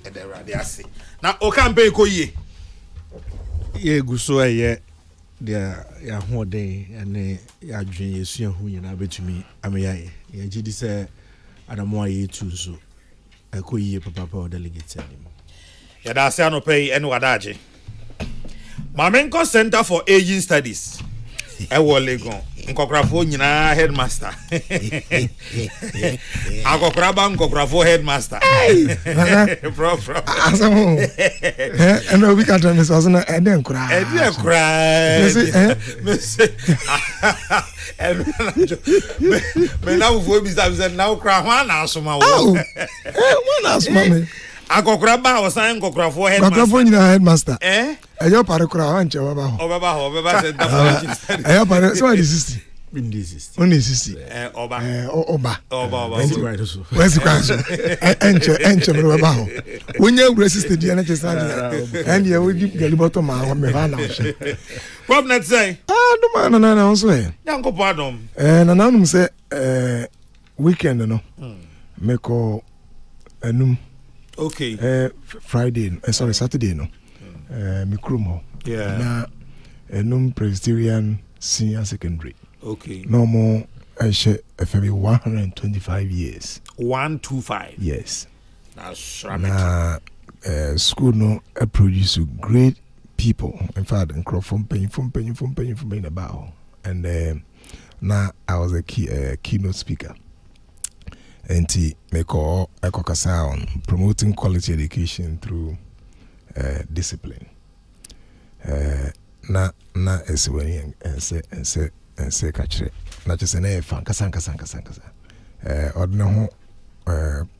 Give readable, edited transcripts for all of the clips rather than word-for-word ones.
ede rade ase na o campaign ko ye guso aye dia ya hoden ene ya dwen yesu hu nyina betumi ameyaye ya gidi se adamo aye tu so ekoyie papa o delegate anim ya da se anopay ene wadaje Mamenko Center for Aging Studies ewo Legon nkokrafo nyina headmaster akokraba nkokrafo headmaster bro asamo and we can't miss us na eden kura me na ufo bi say na ukra ho na asoma wo ho na asoma me akokraba osan nkokrafo headmaster akokrafo nyina headmaster eyo pare kura anche baba ho obaba Center for Aging Studies eyo pare so the 60 Only 60 oba where's kwaso enche me baba ho wonye wure 60 dia na chesa dia and ya wodi galiboto ma me ha na ho problem say no man na so e yankopo adom na nanum say weekend no me ko enum okay Friday sorry Saturday no me krumo na enum Presbyterian Senior Secondary. Okay. No more FB 125 years. 125. Yes. That's right. School no produce great people. In fact, from paying about. And now I was a keynote speaker. And me call on promoting quality education through discipline. Na esweni ense kachire na chese na efa nkasa odne ho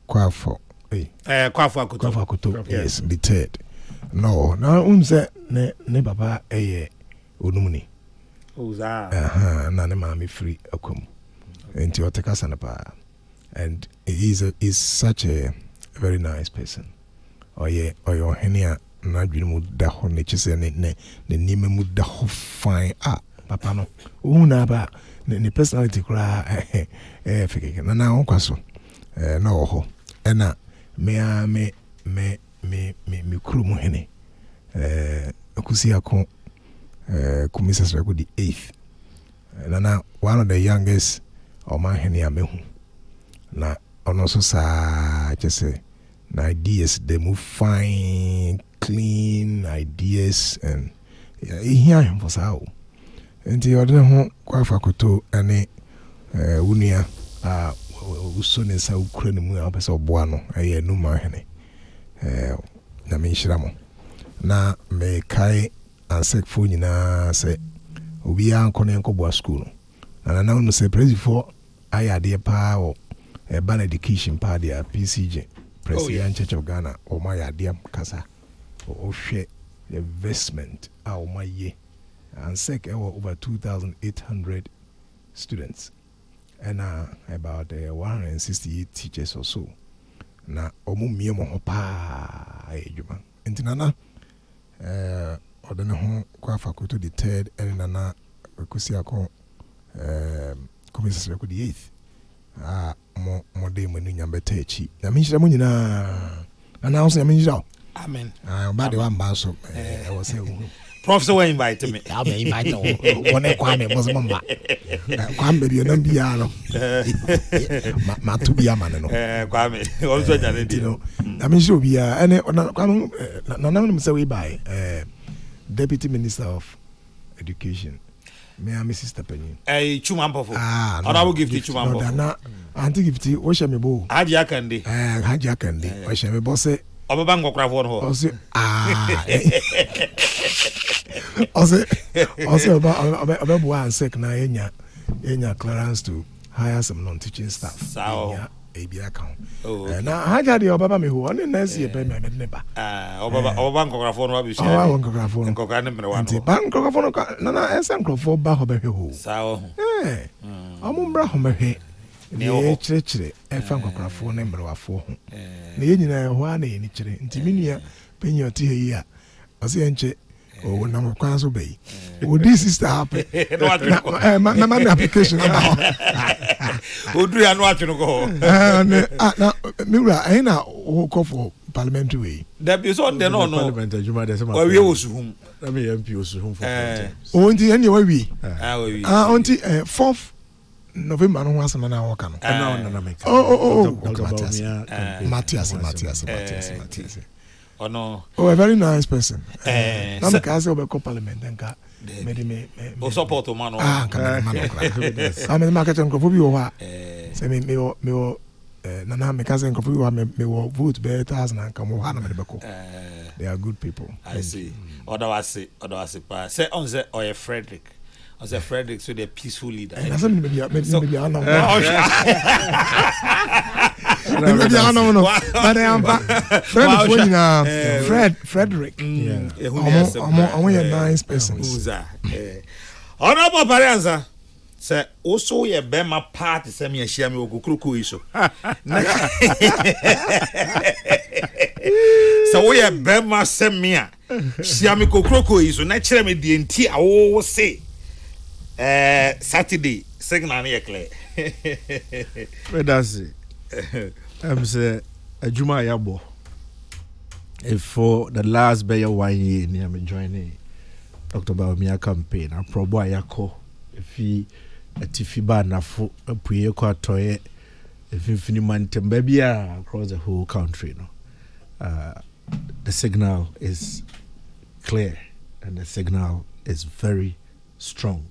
kwafo kwafo akoto yes the third no na unse ne baba onumni oza na ne mama free akom enti otekasa na pa and he is such a very nice person oye henia na dwene mu da ho ne chese ne nime mu da ho fine papa no una ba ne personality kura fike na ho kwaso na ho na me kru mu hene akusi akon kumisa sra ko di 8th na one of the youngest o man hene amehu na ono so sa chese na ideas they move fine clean ideas and here him for sao enti odene ho kwafa koto ane wunia uso ne sa ukura ne mu a pese oboa no eye no ma hene na me nhira mo na me kai ansek fo nyina se obi anko ne nko boa school na no se president ayade pa o ban education pa dia PCG President Church of Ghana o ma yade kasa o hwe investment a o ma ye ansek over 2,800 students and about 168 teachers or so na omu miemo ho pa ejuma entinana odene ho kwa fakulty the third and nana kusi akon komisari ko the 8th mo de mo nyambe tachi na minhira mo nyina na also minhira amen ba de wa mba so e wo se Professor will invite me. I'll be invited on a kwame was mama. Kwame be na bia no. Ma to bia man no. Kwame also jane no. I mean so bia ene kwame na na me say we buy Deputy Minister of Education. Me am Sister Penny. Chuma Mpofo. Oda will give to Chuma Mpofo. No na anti give to wo shame bo. Haji Akande. Haji Akande. Wo shame bo say Obaba nkokrafo no ho. Also about one sec na enya clearance to hire some non-teaching staff. So ABI account. Na haja de obaba me ho one na see pe me neba. Obaba nkokrafo no abi share. Obaba nkokrafo no. Nkokra ne mre wa no. Nti ba nkokrafo no na esa nkokrafo ba ho behwe ho. Sao. Omumbra ho behwe. Ne chire efa nkokrafo ne mre wafo ho. Na ye nyina ho ana ye ni chire. Nti minua penyo ti he ya. Ose enche oh, na mo kwan so be. Oh, this is happen. Na my application now. Odu ya no atwe no go. Na miura na o ko for parliamentary way. That is on the no. Parliament adwuma de Well, we was whom. na me MP osuhum for 4 times. Onti anyway we. We. Onti 4th November no was na work no. Na make. Dr. Matthias. Matthias. Oh no. Oh, a very nice person. Na me ka say obeko parliament nka. Me support man. Ka man. I'm the market nko bi wo ha. Say me Nana me cousin ko wa me vote be 1000 and come ha na me beko. They are good people. I see. Oda was pa. Say on say Oye Frederick. On say Frederick so the peaceful leader. I say maybe I know. Maybe I know. But I am Frederick. Yeah. I'm a nice person. Who's that? Honorable Paranza. Say also ye bema party say me share me Kokrokoo iso. So we ye bema say me share me Kokrokoo iso na kire me die nti awo say Saturday signal na ye clear. Where does it? Say adwuma yabo. If for the last be 1 year me am joining Dr. Bawumia campaign, I probo ayako if he atifi ba nafo apuye kwa toye ifini mantem baby across the whole country no. The signal is clear and the signal is very strong.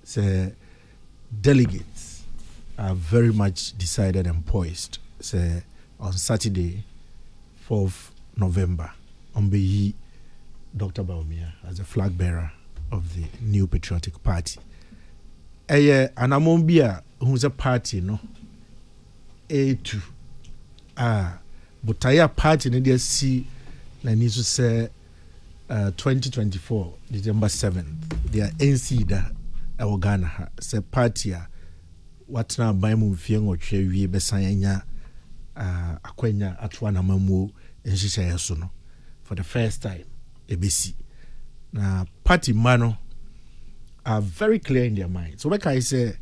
So delegates are very much decided and poised. So on Saturday 4th November on Beyi Dr. Bawumia as the flag bearer of the New Patriotic Party. Anamombia who's a party no A2 but I party in the see na nisu say 2024 December 7th their NC da Ghana say party what na buy mu fie ngotwe wie besanya akwanya atwa na mamu nhihye so no for the first time ebesi na party mano are very clear in their mind. So like I say,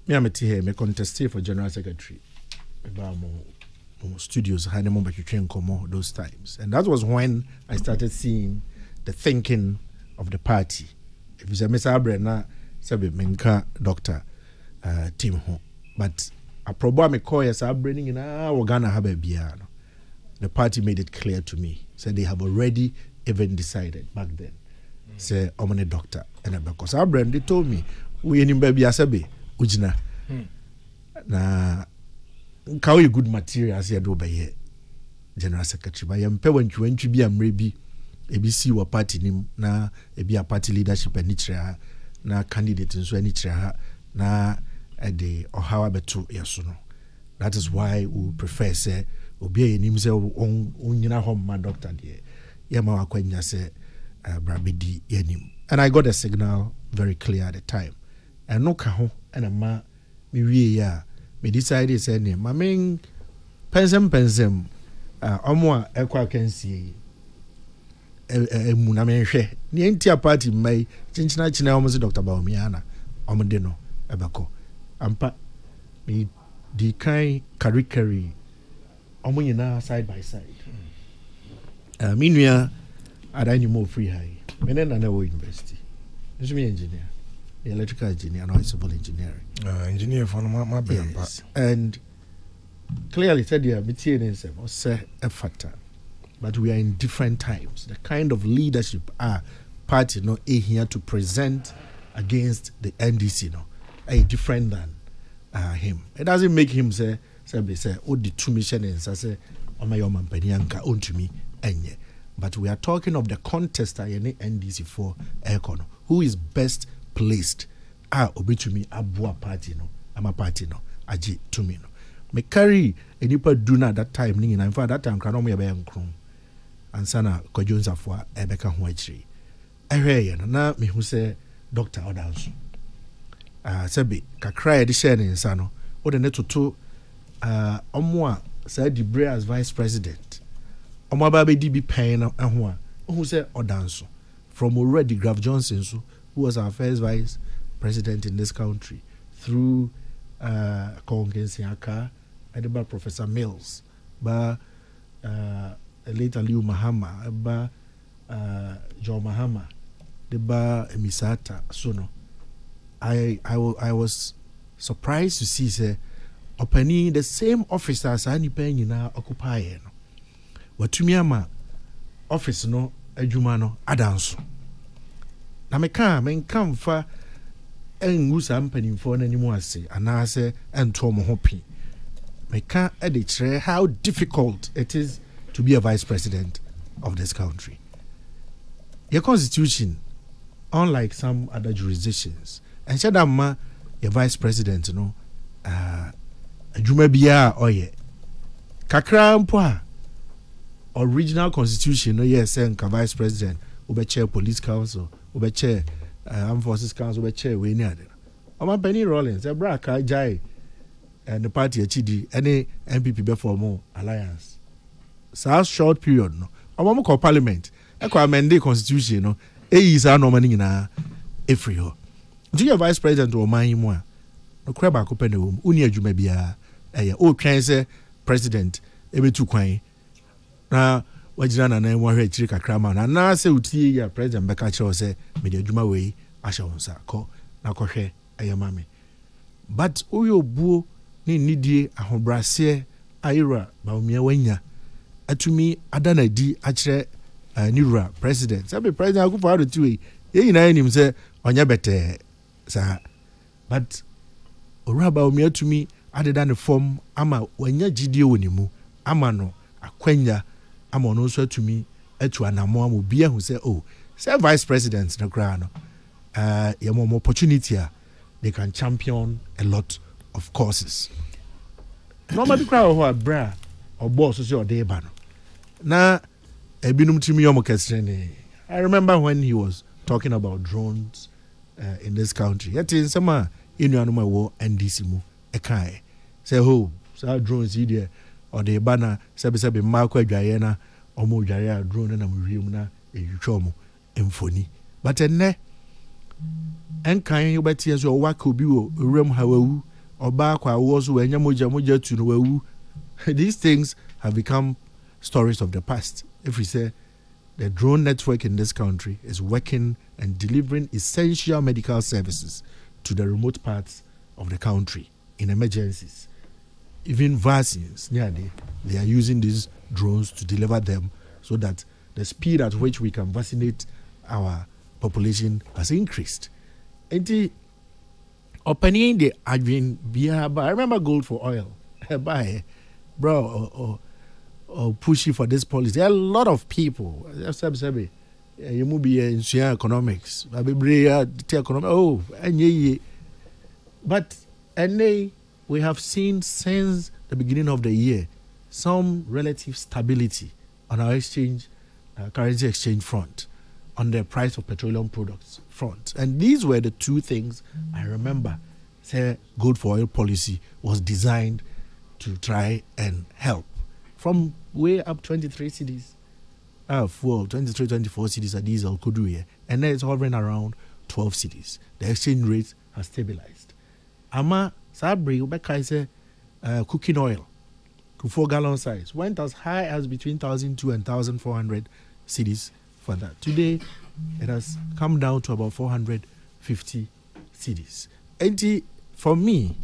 me am here, me contest for general secretary. About more studios, had more those times, and that was when I started seeing the thinking of the party. If you say Mr. Abrena, sabi menka doctor team home, but I probably call yes Abrena in our Ghana have a biano. The party made it clear to me, said they have already even decided back then. Say omone doctor and because our brand they told me we any baby asabe ujina na kawo good materials here do by general secretary by yampe wantwi bi amre bi ebisi wa party nim na ebi a party leadership ani kire na candidate nso ani kire na the ohawa beto yeso no. That is why we prefer say obi enim say onyina home ma doctor there yema wakwanya say Brabidi yenim. And I got a signal very clear at the time. And no kaho and a ma me me decided say name. My main pensem omwa ekwa can see munamenhwe. Ni entia party mai chinchina almost Dr. Bawumia na omde no ebeko. Ampa me di kind karikari omunyina side by side. Minua I don't more free high. I never university. This is me engineer, the electrical engineer, and civil engineering. Engineer for my yes. And clearly said yeah, materials was a factor, but we are in different times. The kind of leadership our party no here to present against the NDC no a different than him. It doesn't make him say oh the two missions say oh my man penyanka on to me enye. But we are talking of the contest in NDC for Econo. Who is best placed? Obi to me, Abua party no, I'm a party no, Aji to me no. Me carry a nipa duna that time, in fact that time, Kranomi Abayam Krum. And Sana Kojonza for Ebeka Huachri. I na me who say Dr. Odansu. Sebi, Kakra edition in Sano, or the neto to Omwa said Debre as vice president. Omababe DB Payne and who said Odanso from already Graf Johnson, who was our first vice president in this country, through Kongen Siaka, Edinburgh Professor Mills, but late Aliu Mahama, eba John Mahama, deba Emisata, so no. I was surprised to see say opani the same officers ani penny na occupy no. Watumi ama office no adwuma no adanso. Na menka mfa engu sa mpanimfo na nimu ase anase ento mo ho pi. Meka ede kire how difficult it is to be a vice president of this country. Your constitution, unlike some other jurisdictions, and said your vice president, adwuma bia oye. Kakra mpo original constitution no yes nka vice president ube chair police council ube chair armed forces council ube chair we ni ade. Oma Penny Rollins e bra ka jai and the party achidi any MPP be form alliance. So short period no. Oma mo call parliament e ko amend the constitution no e yi sa no mani nyina e free ho. Do your vice president o man mu a no kra ba ko pe na wo uni adwuma bia e o twan se president e betu kwan na wajina na nan wahwe chiri kakra ma na se utie ya president beka kire se me de adwuma we ahye wonsa ko na ko hwe ayamame but oyo buo ni nidie ahobrase ayira ba umia wanya atumi adana di akire nirura president sabe president akufo ado tiwe ye nyina enim se onya bete sa but ora ba umia atumi adeda ne form ama wanya gidie wonimu ama no akwanya ama no so atumi atu anamo am obi ahu se say vice president no kra no more opportunity they can champion a lot of causes. Normally crowd who bra or boss so your day ban. Na ebinum timi yomo kesene. I remember when he was talking about drones in this country. Yet in some inuanuma wo NDC mu ekai. Say so drones here or the banner sebe mark adwaye na omo dware drone na mwium na ehwetwa omo emfoni. But enne enkan you betie so waka obi wo rem hawawu oba kwa wo so wanya moja tu no wawu. These things have become stories of the past. If we say the drone network in this country is working and delivering essential medical services to the remote parts of the country in emergencies. Even vaccines, they are using these drones to deliver them so that the speed at which we can vaccinate our population has increased. And the opening the advent I remember gold for oil. Buy, bro, or pushy for this policy. There are a lot of people. You must be in economics. But we have seen since the beginning of the year some relative stability on our currency exchange front, on the price of petroleum products front. And these were the two things I remember say gold for oil policy was designed to try and help. From way up 23 cities, 23, 24 cities of diesel could do here. And then it's hovering around 12 cities. The exchange rate has stabilized. Ama Sabri, Ubeka say cooking oil, 4 gallon size, went as high as between 1,200 and 1,400 cities for that. Today, it has come down to about 450 cities. And for me,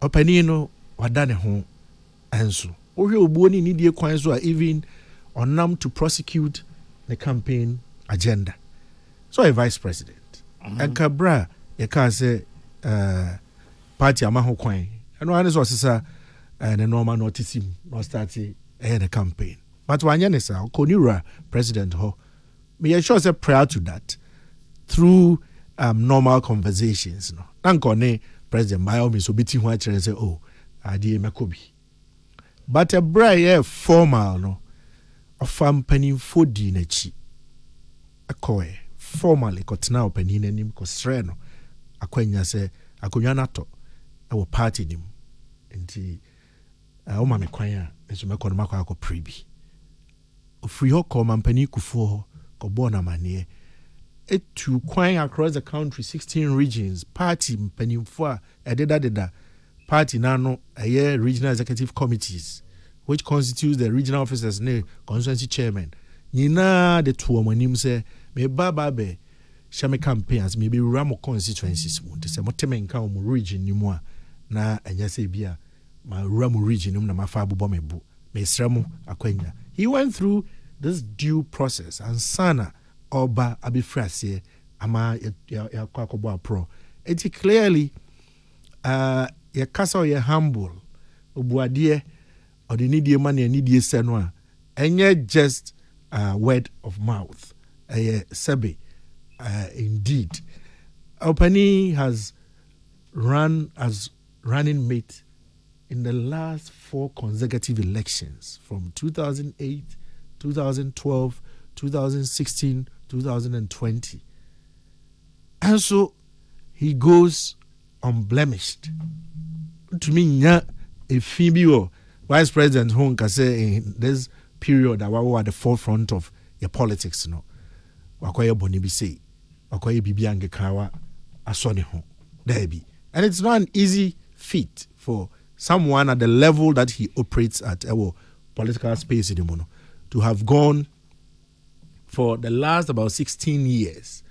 Openino wadane ho enso. Ohe obuoni ni die kwan so even onam to prosecute the campaign agenda. So a vice president. And Kabra, you can say party amaho kwan. And one is also the normal notice him not starting the campaign. But one yanesa konira president ho. Me sure say prior to that, through normal conversations, no. Nankone president by all means so biti ho and say adi makobi. But a braye formal no ofam panin fodi na chi. Akoe formally kotena opanin anim kosre no akwanya say akonwa nato e wo party nim. Enti o ma me kwan a eso me kono makwa akọ prebi. Ofri ho ko mampani kufuo ko bona mane etu kwan across the country 16 regions party mpanimfo a ededa party na no regional executive committees which constitutes the regional officers ne constituency chairman. Nyina de to omanim say me baba be shame campaigns me be ramo constituencies mu. Say mo teme nka mo region ni mu a na enya say bia ma ramo region mu na ma fa abobɔ me bu. Me sramo akwanya. He went through this due process and sana oba abifrase ama ya kwakobo pro. It clearly ya kasa ye humble obuade or the needy money and needy senwa and just word of mouth sebe indeed Opani has run as running mate in the last 4 consecutive elections from 2008, 2012, 2016, 2020. And so he goes unblemished. To me, a Phoebe Vice President who can say in this period that we were at the forefront of your politics, no. Wakoye bonibi say, wakoye bibi angekawa asoni ho. There be. And it's not an easy feat for someone at the level that he operates at our political space in the mono to have gone for the last about 16 years.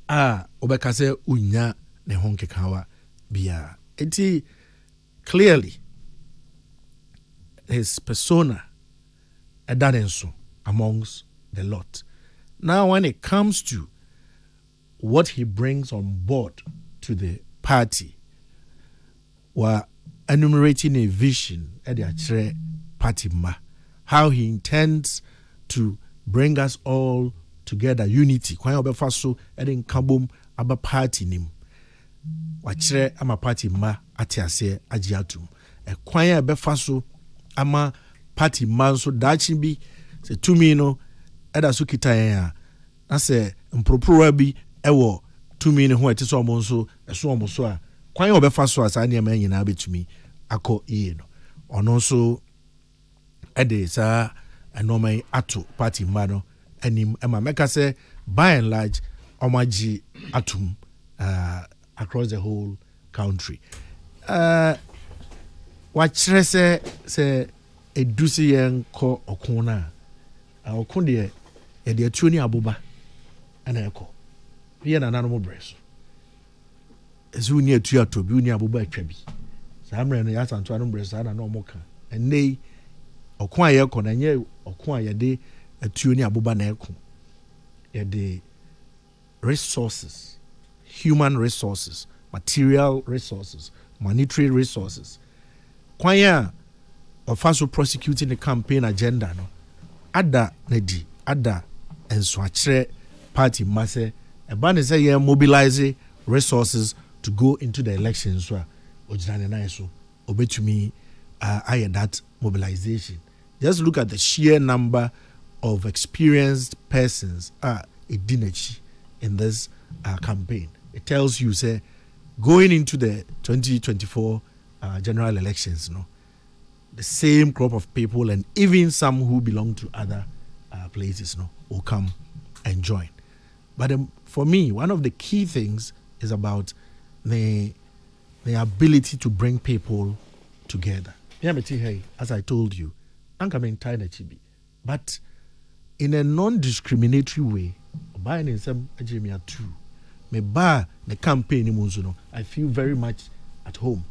Obekase unya ne honke kawa bia. Eti clearly his persona adadenso amongst the lot. Now when it comes to what he brings on board to the party, we're enumerating a vision at the party ma, how he intends to bring us all together, unity. Kwan obefa so edin kabom aba party nim. Wachire ama party ma atiase agiatum. Kwan obefa so ama party ma so dachi bi se tumi no eda so kita ya. Na se mproporo bi ewo tumi ne ho etiso omo so eso omo so a kwan obefa so asa ne ma nyina betumi akọ iye no. Ono so ede sa anomai ato party ma no anim ema meka say by and large omaji atum across the whole country. Wachire se edusi yen ko okuna okun de ye de atuo ni aboba ana ekọ ye na nanu mo breso ezu ni atu atobi ni aboba atwa bi sa mre no ya santo anu breso na no moka enei okun aye ekọ na nye okun aye de atuo ni aboba na ekọ ye de resources, human resources, material resources, monetary resources. Kwanya of also prosecuting the campaign agenda no ada nedi ada enso achire party masse e ba ne say ye mobilize resources to go into the elections so ojina na so obetumi aye that mobilization. Just look at the sheer number of experienced persons edinachi in this campaign. It tells you say going into the 2024 general elections, no, the same crop of people and even some who belong to other places, no, will come and join. But for me, one of the key things is about the ability to bring people together. Hey, as I told you, I'm coming tired of Chibi, but in a non-discriminatory way, buying in some Ajimia too. Me buy the campaign in I feel very much at home.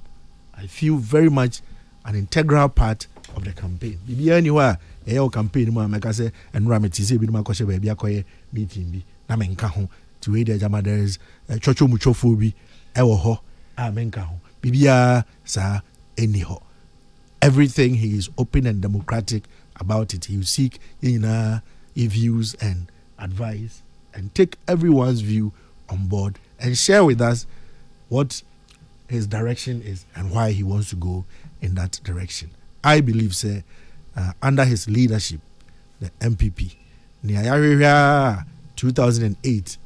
I feel very much an integral part of the campaign. Bibi anywhere a campaign mo make say enrameti say bi ma ko she ba bia koye meeting bi na me nka ho to we the jama there is chocho muchofo bi e wo ho a me nka ho bibia sa eni ho. Everything he is open and democratic about it. He will seek views and advice and take everyone's view on board and share with us what his direction is and why he wants to go in that direction. I believe, sir, under his leadership, the MPP, 2008,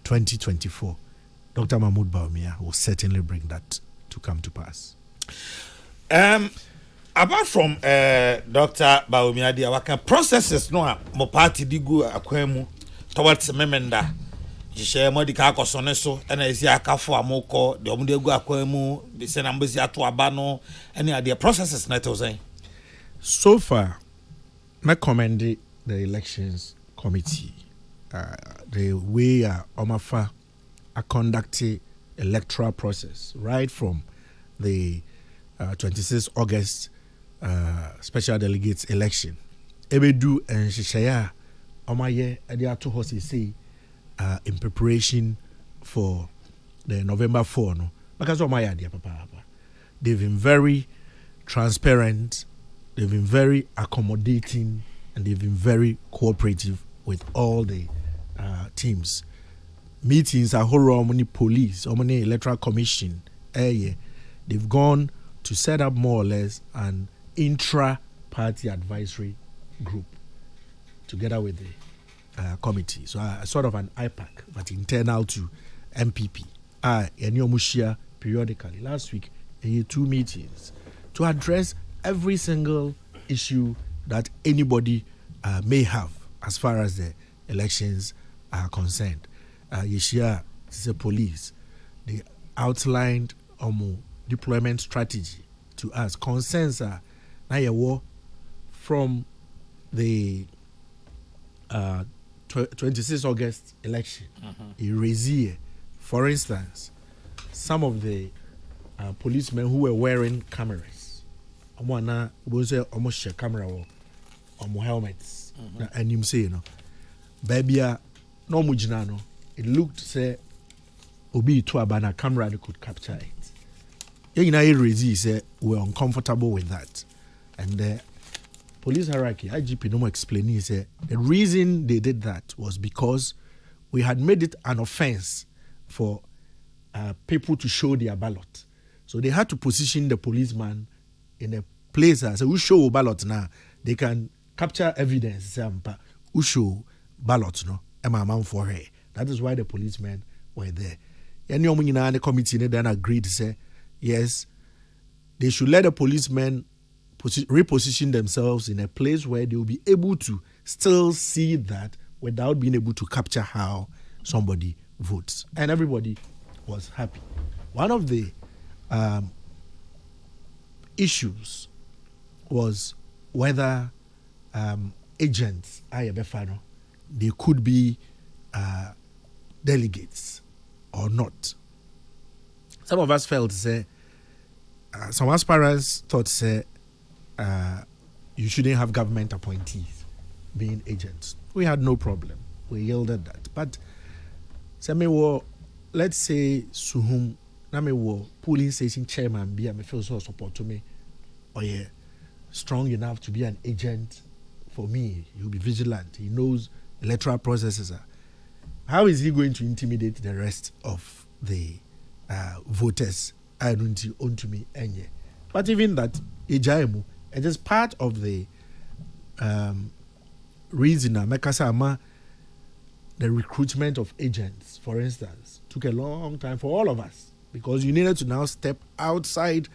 2024, Dr. Mahmoud Bawumia will certainly bring that to come to pass. Apart from Dr. Bawumia, there are processes no mo party di go akwemu towards memenda hyehyɛ mo de ka akɔsɔ ne so ɛna esi akafo amokɔ de ɔmo de gu akwan mu de sɛ na mbesi ato aba no ɛne adeɛ processes na ɛtɔ sɛn. So far, I commend the elections committee. The way Omafa are conducting electoral process right from the 26 August special delegates election. Ebedu and Shishaya Omaye Adiato Hosi say in preparation for the November 4. No, because Omaya dear papa. They've been very transparent, they've been very accommodating, and they've been very cooperative with all the teams. Meetings are whole many police, or many electoral commission. They've gone to set up more or less an intra-party advisory group together with the committee. So sort of an IPAC, but internal to MPP. Eniomushia periodically. Last week, 2 meetings to address every single issue that anybody may have as far as the elections are concerned. Yeshia is a police. They outlined deployment strategy to us. Concerns are now from the 26 August election. Erasure, for instance, some of the policemen who were wearing cameras. Almost share camera or helmets. And you say, baby, no mujinano. It looked say obi to a camera that could capture it. Rezi say we're uncomfortable with that. And the police hierarchy, IGP no more explaining say the reason they did that was because we had made it an offense for people to show their ballot. So they had to position the policeman in a place that so we show ballot now. They can capture evidence. Say, who show ballot no? For her. That is why the policemen were there. And the committee then agreed to say, yes, they should let the policemen reposition themselves in a place where they will be able to still see that without being able to capture how somebody votes. And everybody was happy. One of the issues was whether agents, they could be delegates or not. Some of us felt say some aspirants thought say you shouldn't have government appointees being agents. We had no problem. We yielded that. But let's say Suhum Name polling station chairman be a feel so support to me or strong enough to be an agent for me. He'll be vigilant. He knows electoral processes. How is he going to intimidate the rest of the voters? I don't own to me any. But even that, it is part of the reason the recruitment of agents, for instance, took a long time for all of us because you needed to now step outside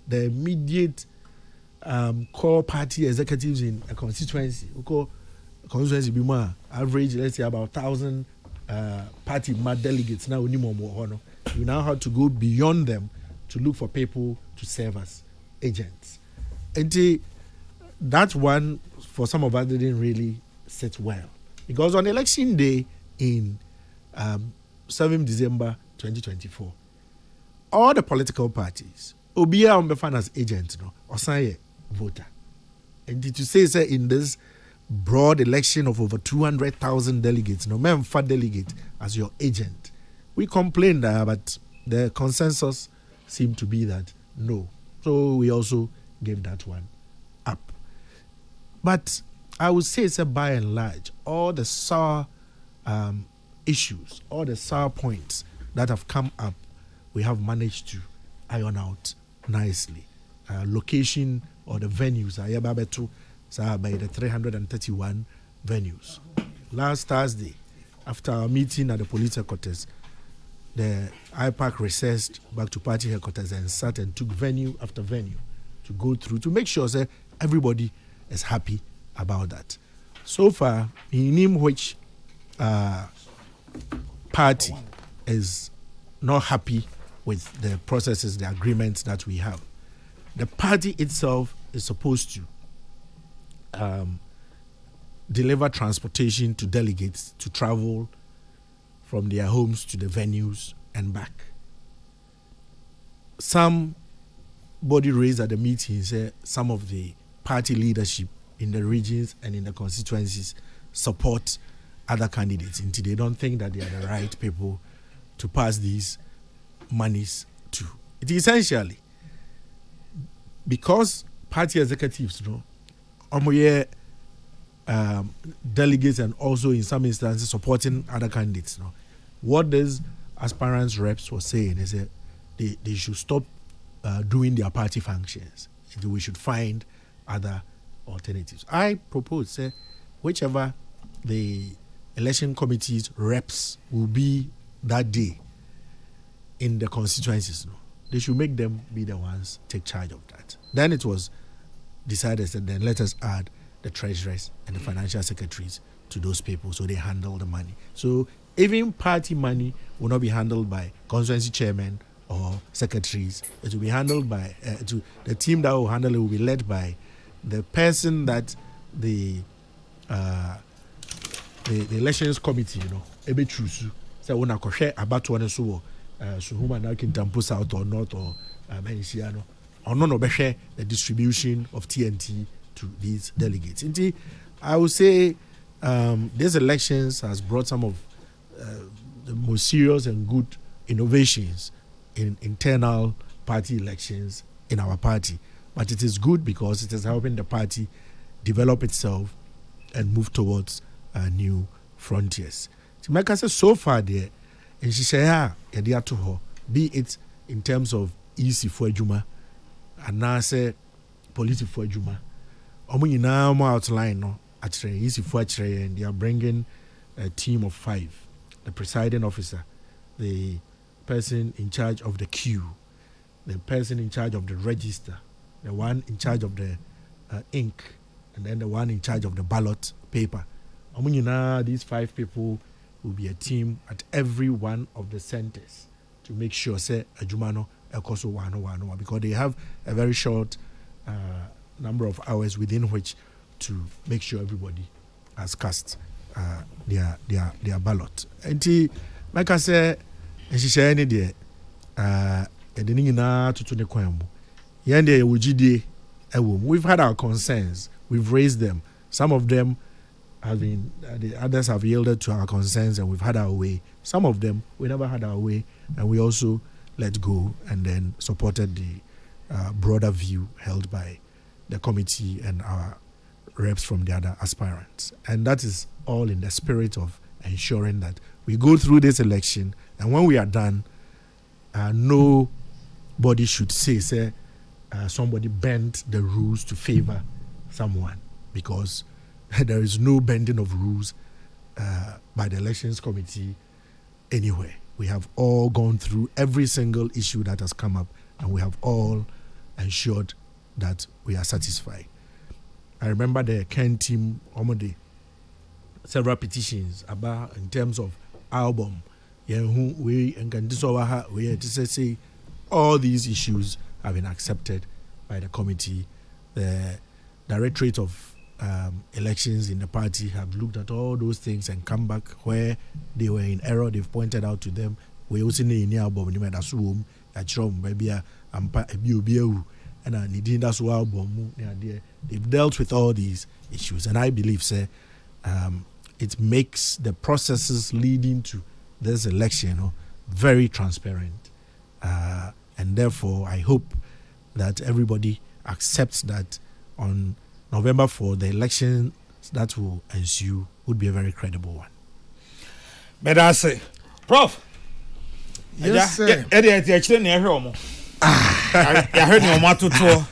the immediate core party executives in a constituency. Constituency be more average, let's say about 1,000 party delegates now. You now have to go beyond them to look for people to serve as agents. And that one, for some of us, didn't really sit well. Because on election day in 7 December 2024, all the political parties, Obia on as agents, or say voter. And to say in this broad election of over 200,000 delegates, for delegate as your agent, we complained, but the consensus seemed to be that no. So we also gave that one up. But I would say, by and large, all the sour issues, all the sour points that have come up, we have managed to iron out nicely. Location or the venues are by the 331 venues. Last Thursday, after our meeting at the police headquarters, the IPAC recessed back to party headquarters and sat and took venue after venue to go through to make sure that everybody is happy about that. So far, in which party is not happy with the processes, the agreements that we have, the party itself is supposed to deliver transportation to delegates to travel from their homes to the venues and back. Somebody raised at the meeting, said some of the party leadership in the regions and in the constituencies support other candidates until they don't think that they are the right people to pass these monies to. It is essentially because party executives, delegates and also in some instances supporting other candidates. What these aspirants reps were saying is that they should stop doing their party functions. We should find other alternatives. I propose whichever the election committee's reps will be that day in the constituencies, they should make them be the ones take charge of that. Then it was decided that then let us add the treasurers and the financial secretaries to those people so they handle the money. So even party money will not be handled by constituency chairmen or secretaries. It will be handled by the team that will handle it will be led by the person that the elections committee, ebe trusu. So when I share about one so whom now can tampo south or north or Benisiano or none of share the distribution of TNT to these delegates. Indeed, I would say these elections has brought some of the most serious and good innovations in internal party elections in our party. But it is good because it is helping the party develop itself and move towards new frontiers. To make us so far there, and she say, be it in terms of easy for Juma and now say policy for Juma. Now more outline no actually easy for and they are bringing a team of 5: the presiding officer, the person in charge of the queue, the person in charge of the register, the one in charge of the ink, and then the one in charge of the ballot paper. These 5 people will be a team at every one of the centers to make sure say Ajumano Ekoso 101 because they have a very short number of hours within which to make sure everybody has cast their ballot. And like I said, and she said any day we've had our concerns, we've raised them. Some of them have been, the others have yielded to our concerns and we've had our way. Some of them we never had our way and we also let go and then supported the broader view held by the committee and our reps from the other aspirants. And that is all in the spirit of ensuring that we go through this election and when we are done, nobody should say somebody bent the rules to favor someone, because there is no bending of rules by the elections committee anywhere. We have all gone through every single issue that has come up and we have all ensured that we are satisfied. I remember the Ken team already several petitions about in terms of album. We say all these issues have been accepted by the committee. The Directorate of Elections in the party have looked at all those things and come back where they were in error. They've pointed out to them. We also need any album. They've dealt with all these issues, and I believe, it makes the processes leading to this election very transparent, and therefore I hope that everybody accepts that on November 4, the election that will ensue would be a very credible one. But I say, Prof. Yes, sir. I heard you matter to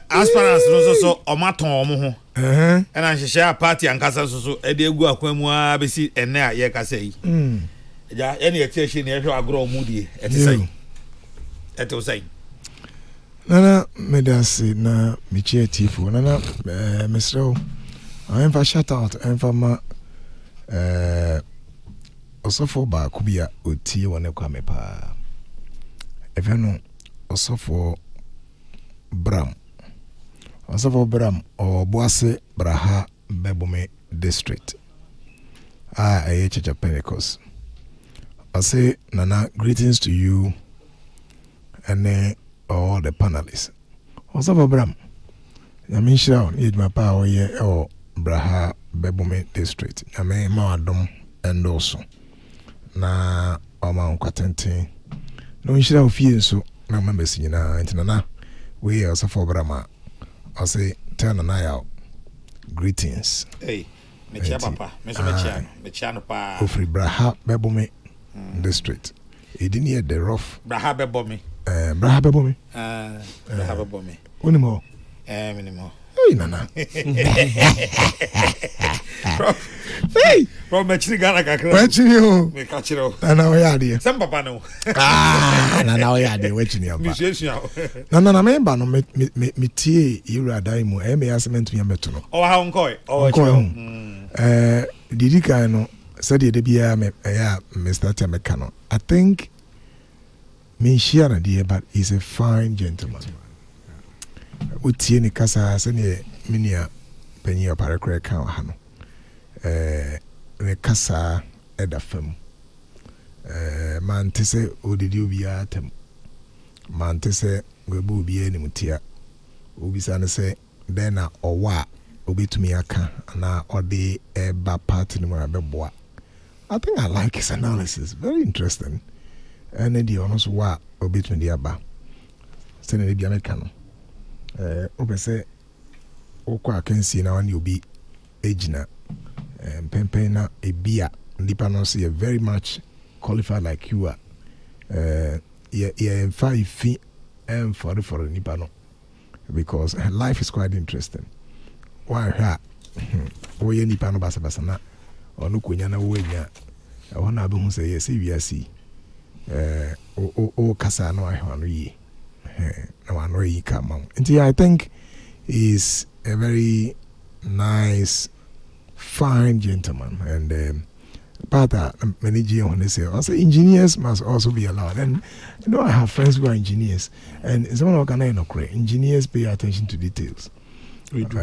aspirants so omaton omo ho and I share party and kasa so e dey gu akwamu a be si ene a ye kasa yi ja any attention e hwe agro mu die e te say e te say nana medasi na michie tifo nana mesro I am for shout out and for my osofo ba kubia otie wona kwame pa efe no osofo Bram Boase Braha Bebome district a church of Pentecost. I say Nana, greetings to you and all the panelists. Osofo Bram Yamisha need my power here or Braha Bebome district. Yame Mawadom and also na Oma Kwatente. No nshira ofie so na members nyina ntinana we Osofo Brama I say turn an eye out greetings hey mechia papa mechia pa Ofri Braha Bebome district e didn't hear the rough Braha Bebome Braha Bebome unimo minimo hey nana hey from mechiri gana kakra mechiri o me kachiro nana o yade sem papa no nana o yade wechini aba misiesia nana memba no me tie yura dai mu e me asement me meto no o ha onkoi o chiro didi kan no said de bia me ya Mr. Temekano I think me share na dear but he's a fine gentleman utie ni kasa se ne minia panyi oparekre kan ha no me kasa eda fam man tese odidi obi atem man tese gbebu obi ani mutia obi san se den na owa obetumi aka na ode eba part ni mo abeboa I think I like his analysis very interesting and the honest wa obetumi dia ba se ne bia meka no obese okwa akansi na wani obi ejina pempen na ebia ndipa no say very much qualified like you are yeah 5 feet and for nipa no because life is quite interesting why ha oye nipa no basa na onu konya na wonya ona abe hu say yes we see o kasa no ahwanu yi na wano yi kama nti I think is a very nice fine gentleman and but many when say also engineers must also be allowed and you know I have friends who are engineers and someone who can engineers pay attention to details we do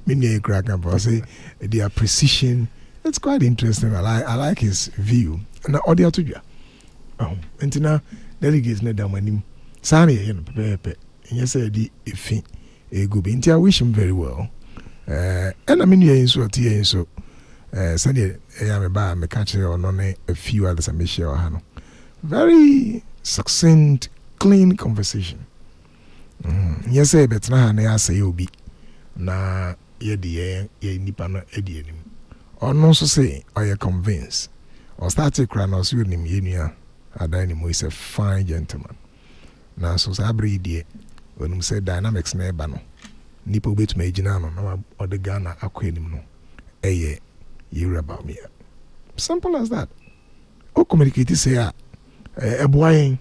many crack about say their precision it's quite interesting I like his view and audio to you and now delegates na damanim sane ye no pepe nyese di efi egubi nti I wish him very well and I mean you so tie so sane ya me ba me catch ono ne a few others I share ha no very succinct clean conversation nyese betina ha na ya say obi na ye de ye nipa no edi enim ono so say are you convinced or start to cry no so nim ye nua Adani Mo is a fine gentleman. Now, so Sabri dear, when you say dynamics neighbor no, Nipo bit me ginano, no, or the Ghana aquarium no, a year, you about me. Simple as that. O communicate say a boy,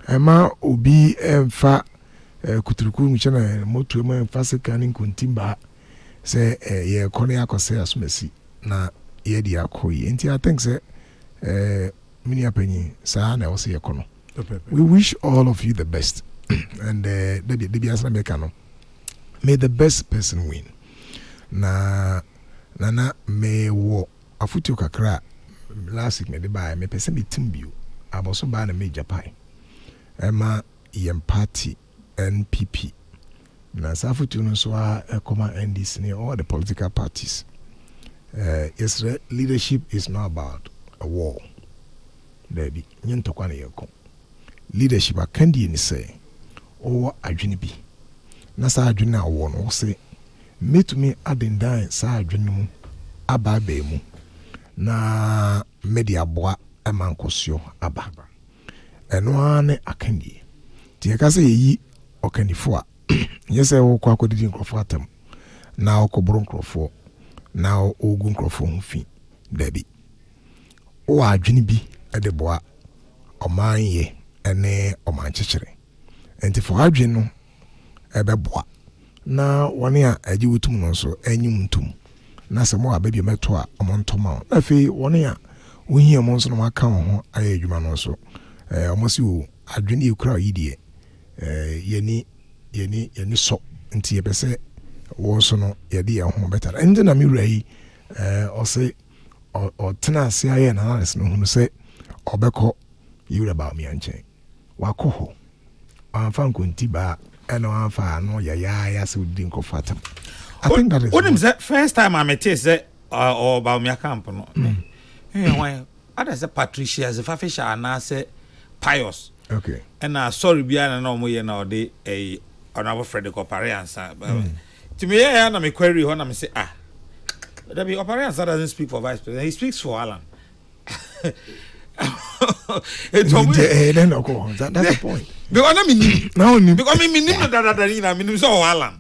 a ma obi fa Kokrokoo mchana motu ma fase kanin kuntimba say ye kone akose asumesi na ye di akoyi. Enti I think say mini apenyi sa na wose yekono we wish all of you the best and the biasa make no may the best person win na me wo afuti kakra last week me de buy me person be team bio aboso ba na me Japan ema yem party NPP na safuti no so a koma NDC ne all the political parties yes leadership is not about a war baby nyentokwa na yeko leadership akandi ni say o adwene bi na sa adwene a wo no say metumi adendan sa adwene mu aba mu na media boa emankosio aba eno ane akandi tie ka say yi okandifo a yese wo kwa kodidi nkrofo atam na okobro nkrofo na ogu nkrofo ho fi baby o adwene bi edeboa omanye ene omanchechere enti for adwene no ebeboa na woni a agi wutum no so anyum ntum na se mo ababi meto a omontoma na fe woni a we hear months no account I adwuma no so almost you adwene you crowd yidie yeni so nti ye pese wo so no ye de ho better and na me rai o say o tena se aye na analysis no hunu say obekọ you about me anchen wakọ ho amfa nkonti ba eno amfa no ya se udi nkofata. I think that is what the first time I met say or about me camp no why other say Patricia as if I fish and say pious. Okay. And sorry bia na mo ye na ode honorable Frederick Opariansa. To me na me query ho na me say that be Opariansa doesn't speak for vice president, he speaks for Alan. That's the point. Because I mean no because me so Alan.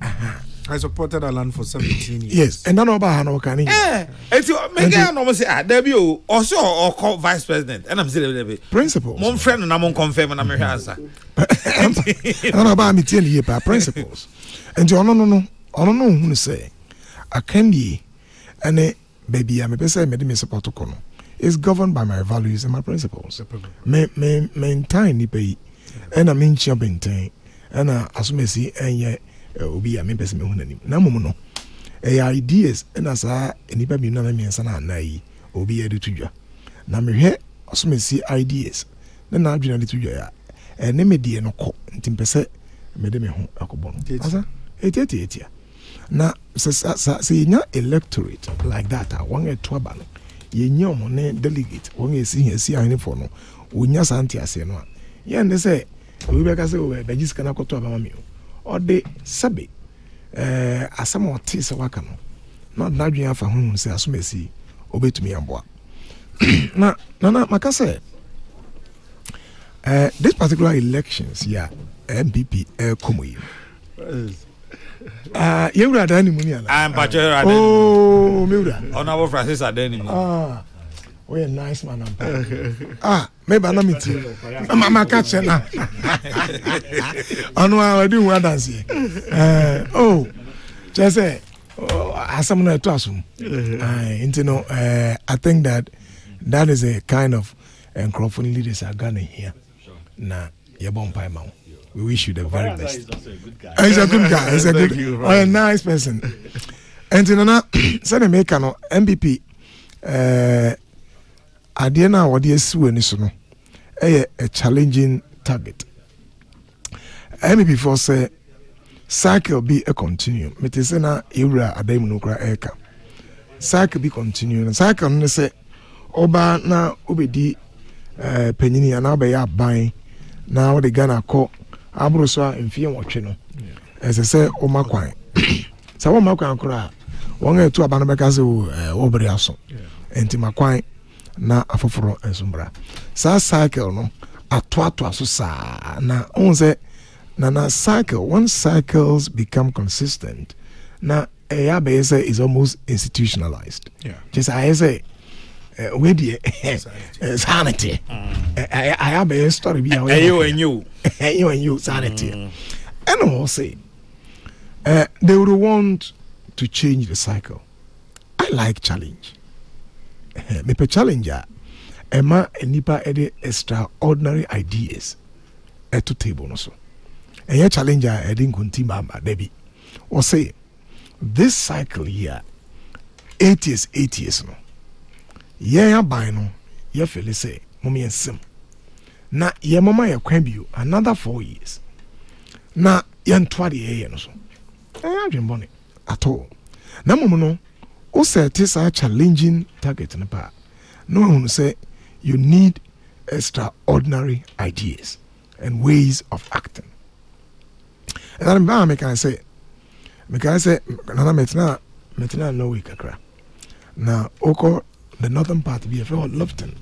I supported Alan for 17 years. Yes, and no ba no can. And so make no say there be also or call vice president and I'm saying there be principles. Mon friend na mon confirm na me answer. No ba me tell you principles. And you no who say Akendi and baby I'm say me support to kono. It's governed by my values and my principles. Maintain ni pay and I mean maintain and asumesi and obi a me pese me hunani na momo no ideas na sa enipa bi na me nsa na anai obi e de tudwa na me hwe asomesi ideas na adwena de tudwa ya ne me die no ko ntimpese me de me ho akobon asa etiatia na se nya electorate like that one eto aba no ye nya omo ne delegate one esi ahene for no wonya santi ase no ye nde se obi be ka se o be jisika na koto aba mami or de sabe asam oti se waka no na nadwen afa hu se asomesi obetumi amboa na maka say this particular elections MPP komoyi yewura da ni muni ala I'm Bajero Aden. Oh mewura Honorable Francis Aden. We a nice man maybe na meet mama catch na I do one dance here just say asam na to asum I think that is a kind of microphone leaders are gonna here na your bompai ma we wish you the very best. He's a good guy. He's a good a nice person. And na say make no MPP ade na wode asiwe ni so no a challenging target. MPP for say cycle be a continue. Mete say na ewura adam no kra eka. Cycle be continue. And cycle no say oba na obedi penyini ana be ya ban na wode Ghana ko abro so mfie wotwe no. Ese say o makwan. Sa wo makwan kra won etu aba no be ka say wo bere aso. Enti makwan na afoforo ensumbra sa cycle no ato aso sa na on say na cycle once cycles become consistent na be say is almost institutionalized. Just I say we the sanity I be story be you and you sanity and also they would want to change the cycle. I like challenge. Me pe challenger ema enipa ede extraordinary ideas to table no so enya challenger ede nkunti mama debi o say this cycle here 8 years no ya ban no ya feel say mommy ensem na ye mama ya kwan bio another 4 years na ya ntwade ye no so adwenbone at all na momo no o set is a challenging target in pa no one say you need extraordinary ideas and ways of acting. And then me can say nana metina no we kakra na oko the northern part be a very Lofton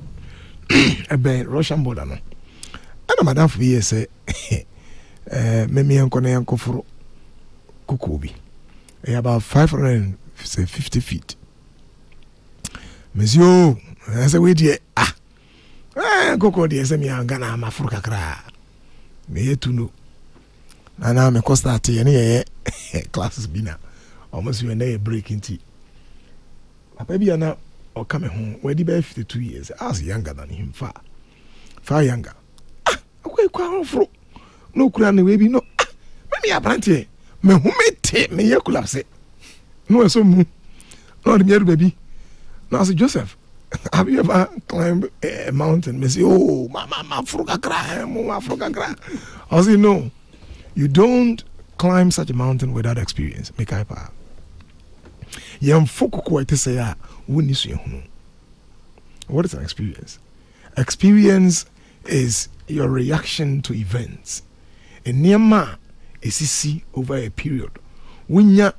ebe Russian border no and madam for be say me yanko na yanko furo Kokrokoo bi about 550 feet. Monsieur, I say we dear Kokrokoo dear say me Ghana ma furu kakra. Me to know. Na me costa ate ne classes bi na. Almost you na break into. Papa bi na or coming home, where the baby 52 years, I was younger than him, far younger. Okay, quite fro. No, couldn't maybe no. Maybe I planted me who made take me, you could have said. No, so no, the baby. Now, I said, Joseph, have you ever climbed a mountain? Me say, oh, mama, I say, no, you don't climb such a mountain without experience. Make I pa. Yam Kokrokoo to say, what is an experience? Experience is your reaction to events. And near ma is over a period. When you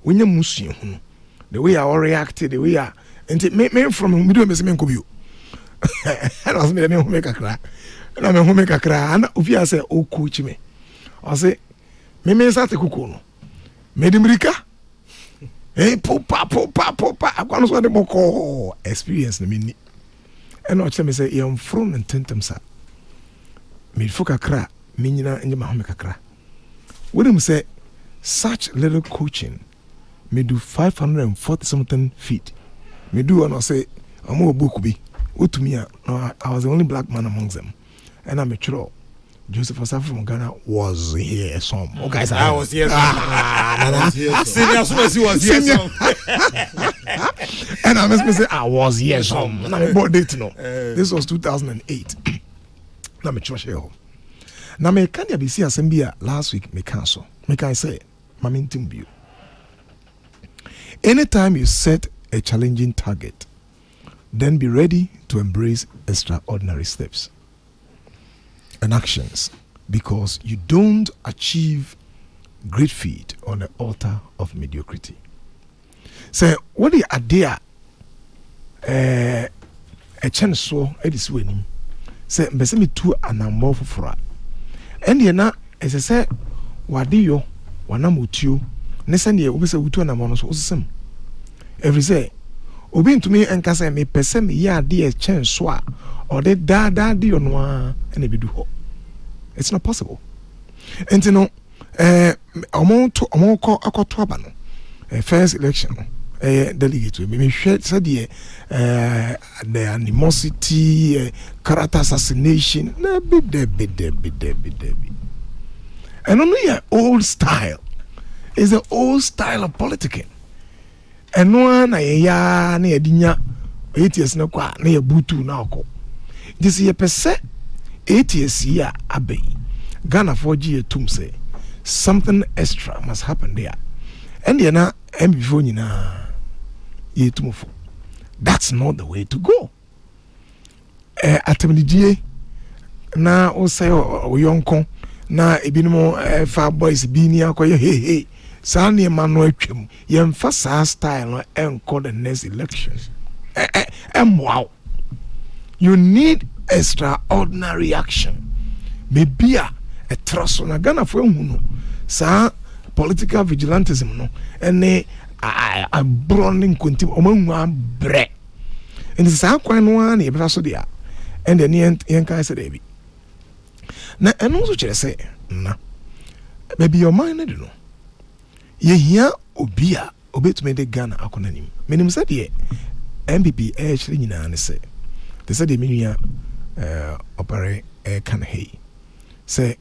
musi the way I reacted, the way I and it made from me do me semen kubio. And I was me make a cry. And I me make a cry. And if you say, oh, coach me, I say, me start a kukono. Made him rika. Hey, popa. I'm going to the moko experience the mini. And watch me say, I'm from and tentem sa. Me foka cry, minina and your make a cry. William say, such little coaching. Me do 540 something feet. Me do and I say, I'm more book be. What to me, I was the only black man among them. And I'm a true. Joseph Osafo from Ghana was here some. Okay, so I was here. Senior was here some. And I must say I was here some. And I'm about date no. This was 2008. Now me church here. Now me can't be see assembly last week me cancel. Me can say my main thing view. Anytime you set a challenging target, then be ready to embrace extraordinary steps and actions, because you don't achieve great feat on the altar of mediocrity. So what the idea a chance so it is winning. Say me two anambo for and ye na as I say wadiyo wanamutio nesane obi say wutu anambo no so osem every say obi ntumi enka say me pese me ya de a chance so a or the da de no a na be do ho. It's not possible. And you know omo ko akoto aba no first election delegate me said the animosity, character assassination, and only an old style is the old style of politicking. And one ya na edinya 8 years na kwa na ya butu na oko. This year per se 8 years ya abey. Ghana 4G tum say something extra must happen there. And you na before you na that's not the way to go. Atemidie na o say o yonko na ebinimo fa boys bi ni akoye hey sa na emanu atwam yemfa sa style no enko the next election. Wow. You need extraordinary action. Maybe a trust on Ghana for no sa political vigilantism no ene a browning kunti omanwa bre and sa kwan no an e bra so dia and the yen kai say dey na eno so kire say na maybe your mind no do ye hia obi a obetumi de Ghana akonanim menim say de MPP actually nyina ne say they say de menua opere kan hey say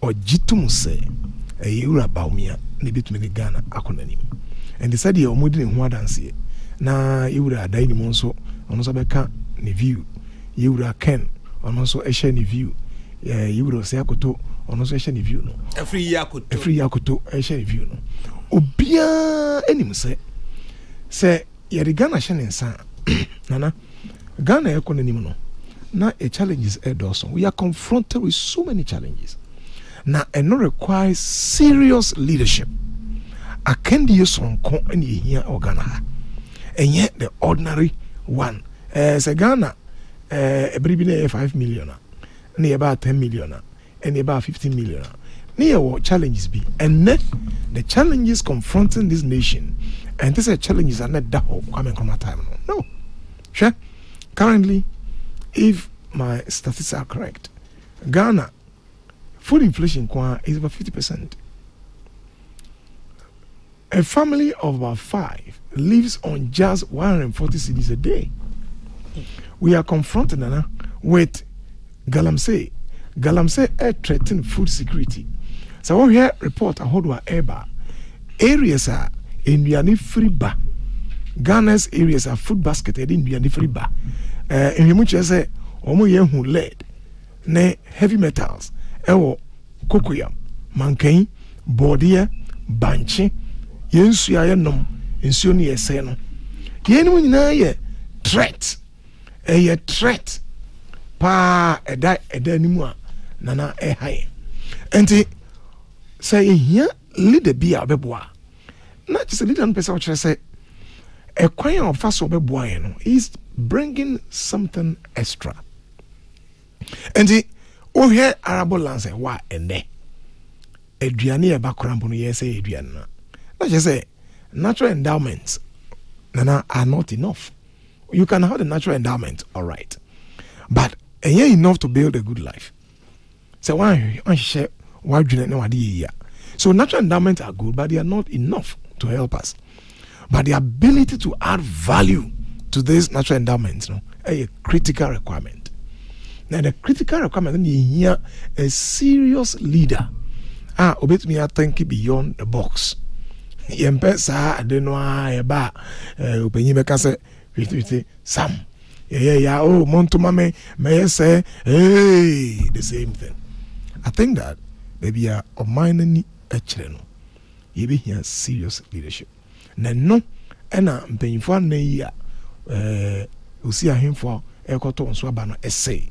ojitum say yura baumia ne betumi de Ghana akonanim. And they said, you're moving in one dance. Now you would have died in Monso, on also become the view. You would have Ken, on also a shiny view. You would have say, I could on also a shiny view. No, every year I could a shiny view. No, Obia, any say, you're the Ghana shining son. Nana, Ghana economy. No, now a challenge is a Dawson. We are confronted with so many challenges. Now, and no requires serious leadership. I can't use some any here or Ghana, and yet the ordinary one as a Ghana, a bribine 5 million, near about 10 million, and about 15 million. Near what challenges be, and net the challenges confronting this nation, and these challenges are not that coming from my time. No, sure. Currently, if my statistics are correct, Ghana food inflation is about 50%. A family of about 5 lives on just 140 cedis a day. we are confronted Nana with galamsey threaten food security. So we hear report ahodo eba areas are in free ba. Ghana's areas are food basket in free ba. In which say omo ye hu lead ne heavy metals ewo kokoyam mankan bodia banche yensu ya nom nsuo ne yese no yenu nyina ye threat threat pa eda nimu a nana high enti say here leader bi a beboa na just leader no person chere say kwan of fast obeboa no is bringing something extra. Enti o here arable lands wa ene aduane e bakorampo no yes say aduane na just say natural endowments nana are not enough. You can have the natural endowment, all right, but ain't enough to build a good life. So why share why do no idea? So natural endowments are good, but they are not enough to help us. But the ability to add value to these natural endowments, no, a critical requirement. Now the critical requirement is here a serious leader. Obey me, I think beyond the box. Yempesa adenwa eba openyi beka se fiti sam yeah oh monto mame may say hey the same thing. I think that maybe a minor ni echere no ye be here serious leadership na no na mpanyifo na yi a osi ahemfo ekoto nso aba no essay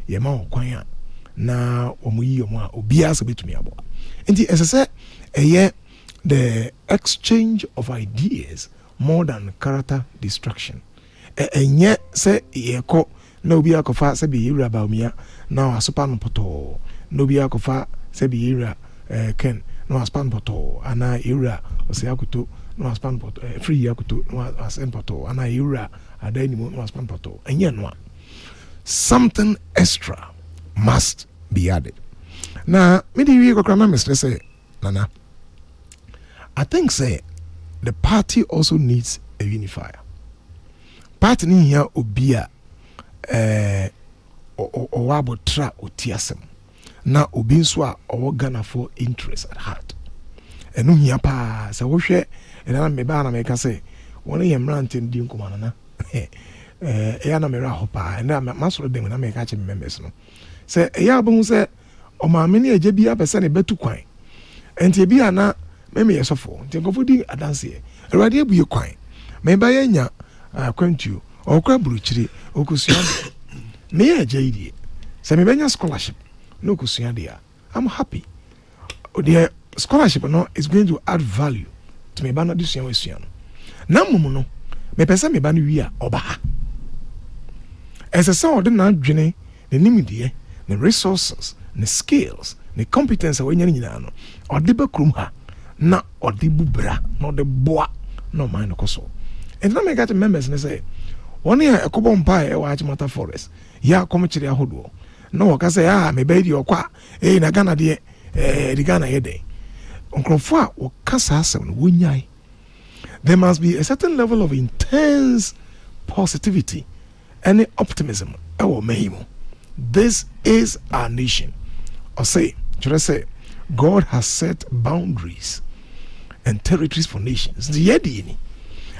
ye ma okwan a na omuyi omu a obi asa betumi abo enti esese the exchange of ideas more than character destruction. Enye se yeko na obi akofa se be yira ba omia na asopa no poto na obi akofa se be yira ken na aspan poto ana yira ose akoto na aspan poto free akoto na asen poto ana yira adani mo na aspan poto enye no something extra must be added. Na me di wi kokra na Mr. say nana I think say the party also needs a unifier. Party ni here obia owabo tra otiasem na obi nso a owo Ghana for interest at heart. Enu hia pa se wo hwe na me ba na me ka say won ye mrante ndi nkoma na ya na me ra ho pa na masoro dem na me ka che members no se ya bo se o ma me ne eje bia pese ne betu kwan enti bia na meme yesofo ntenkofo di adanse awurade abuye kwan me ba yenya kwantuo okwa buruchiri okusua me ya jaidi se me benya scholarship no kusua dia I'm happy. The scholarship no is going to add value to me ba na disua wesua no na mumu no me pese me ba no wi a oba ha esese ode na adwene ne nimdie ne resources ne skills ne competence we nyane nyina no ode ba krum ha na odi bubra no de boa no man no koso and na me got members and say one year ekobo mpa e wa Achimata forest ya komchiri ahodo no waka say me ba di okwa na Ghana de di Ghana yede onkrofo a wo kasa asem no wonyai. There must be a certain level of intense positivity and optimism ewo mahimo. This is our nation. Or say God has set boundaries and territories for nations. The yedi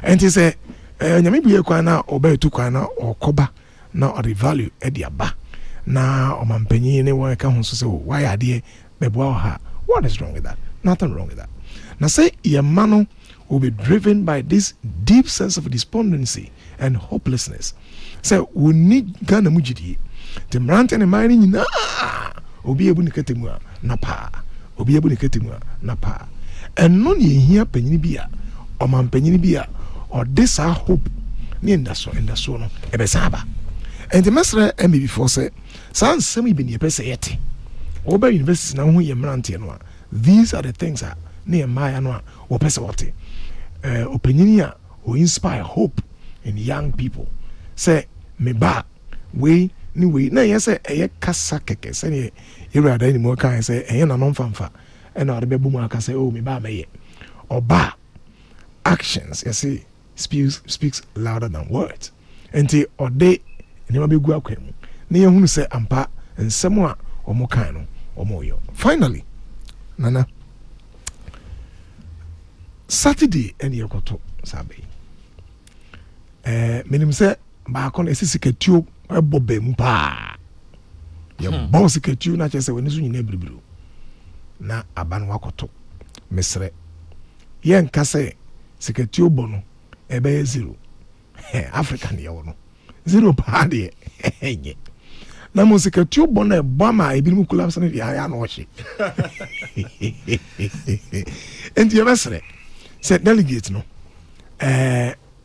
and he say nyame biye kwa na oba etu kwa na okoba na ori value ediaba na omampanyi ne wa ka ho so say why ade bebo ha. What is wrong with that? Nothing wrong with that. Now say your man will be driven by this deep sense of despondency and hopelessness. Say we need Ghana mujidi the mrante ne mine nyina obi ebu ni ketemu na pa obi ebu ni ketemu na pa eno ne hia panyini bia o man panyini bia or this hope ni ndaso no ebe saba and the mesra emi before say san semi bi ni pese yete oba university na hu ye mrante no these are the things that ne maya no o pese wote opanyini a o inspire hope in young people say me ba we ni we na yese eye kasa keke se ne yewada ni mo kan se eye na no mfamfa e na ode bebu mu aka se oh me ba meye oba actions you see speaks louder than words enti ode nneɛma bɛgu akwan mu na yɛhunu sɛ ampa nsɛm a ɔmo kan no ɔmo yɛ. Finally nana Saturday ɛne yɛkɔto saa bɛyi menim sɛ baako no ɛsɛ sikatuo ɛbɔ baamu paa yɛbɔ sikatuo no akyerɛ sɛ w'ani so nyina biribiri na aba no wakɔto mesrɛ yɛnka sɛ sikatuo bɔ no ɛbɛyɛ 0 Africa ne yɛwɔ no 0 paa deɛ ɛnyɛ na mo sikatuo bɔ no ɛbɔ ama ebinom collapse no deɛ ayɛ na ɔhye enti yɛbɛsrɛ sɛ delegate no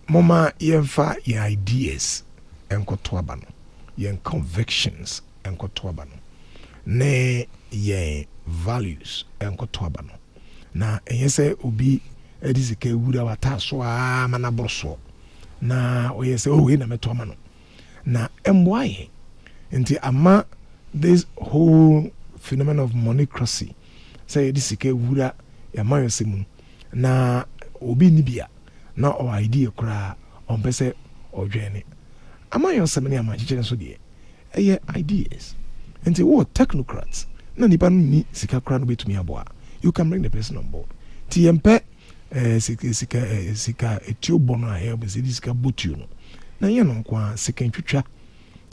moma yɛmfa yɛn ideas ɛnkɔto aba no yɛn convictions ɛnkɔto aba no ne yɛn values ɛnkɔto aba no na ɛyɛ sɛ obi ɛde sika wura wata so a ma na boro so na ɔyɛ sɛ wei na mɛto ama no na ɛmboa yɛ nti ama this whole phenomenon of monocracy sɛ yɛde sika wura yɛma yɛ sɛ mu na obi ni bia na ɔ idea koraa ɔmpɛ sɛ ɔdwɛne ama yɛ sɛ ne ama kyekyere so deɛ ɛyɛ ideas nti wo technocrats na nipa no ni sika koraa no betumi aboa you can bring the person on board ti yɛmpɛ sika etio bɔ no a yɛ bɛ sɛ sika botuo no na yɛ no nko a sika ntwitwa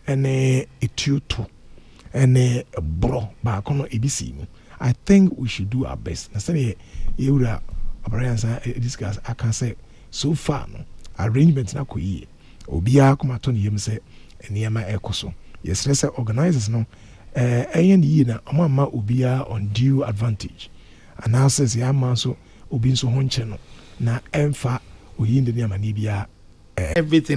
ɛne etio to ɛne boro baako no ebi si mu. I think we should do our best na sɛ yɛwura Abraham discuss I can say so far no arrangement na kɔ yie obiara kɔma to ne yam sɛ nneɛma ɛkɔ so yɛsrɛ sɛ organizers no ɛyɛ ne yie na ɔmo ama obiara undue advantage anaasɛ sɛ ama so obi nso ho nkyɛ no na ɛmfa oyi ne nneɛma ne biara everything